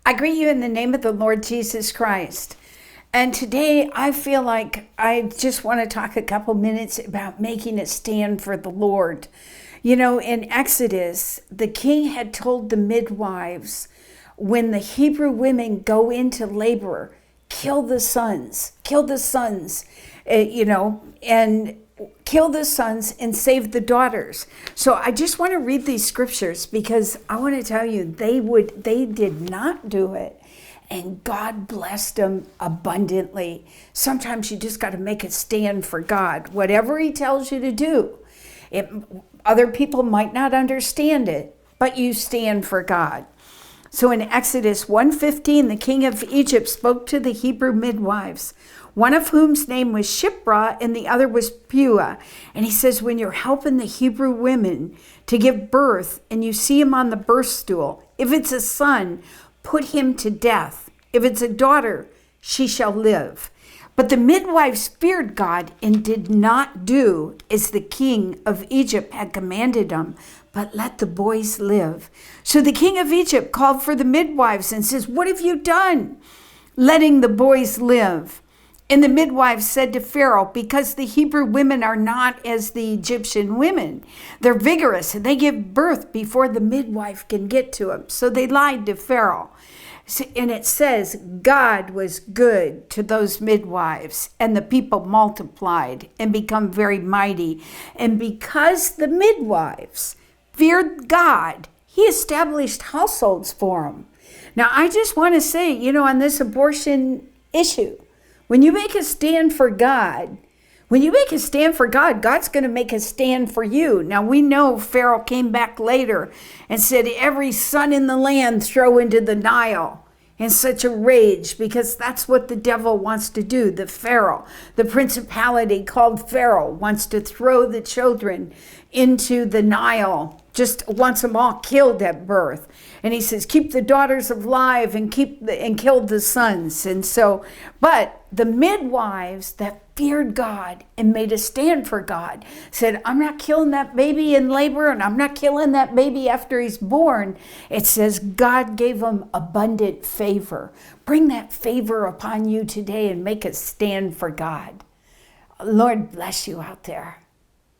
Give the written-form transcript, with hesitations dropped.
I greet you in the name of the Lord Jesus Christ. And today I feel like I just want to talk a couple minutes about making a stand for the Lord. You know, in Exodus, the king had told the midwives, when the Hebrew women go into labor, kill the sons, and kill the sons and save the daughters. So I just want to read these scriptures because I want to tell you, they did not do it. And God blessed them abundantly. Sometimes you just got to make a stand for God. Whatever he tells you to do. Other people might not understand it, but you stand for God. So in Exodus 1:15, the king of Egypt spoke to the Hebrew midwives, one of whom's name was Shiphrah and the other was Puah. And he says, when you're helping the Hebrew women to give birth and you see him on the birth stool, if it's a son, put him to death. If it's a daughter, she shall live. But the midwives feared God and did not do as the king of Egypt had commanded them, but let the boys live. So the king of Egypt called for the midwives and says, what have you done, letting the boys live? And the midwives said to Pharaoh, because the Hebrew women are not as the Egyptian women. They're vigorous and they give birth before the midwife can get to them. So they lied to Pharaoh. And it says, God was good to those midwives, and the people multiplied and become very mighty. And because the midwives feared God, he established households for them. Now, I just want to say, on this abortion issue, when you make a stand for God, God's going to make a stand for you. Now, we know Pharaoh came back later and said, every son in the land throw into the Nile, in such a rage, because that's what the devil wants to do. The Pharaoh, the principality called Pharaoh, wants to throw the children into the Nile, just wants them all killed at birth. And he says, keep the daughters alive and kill the sons. And so, but the midwives that feared God and made a stand for God said, I'm not killing that baby in labor, and I'm not killing that baby after he's born. It says God gave them abundant favor. Bring that favor upon you today and make a stand for God. Lord bless you out there.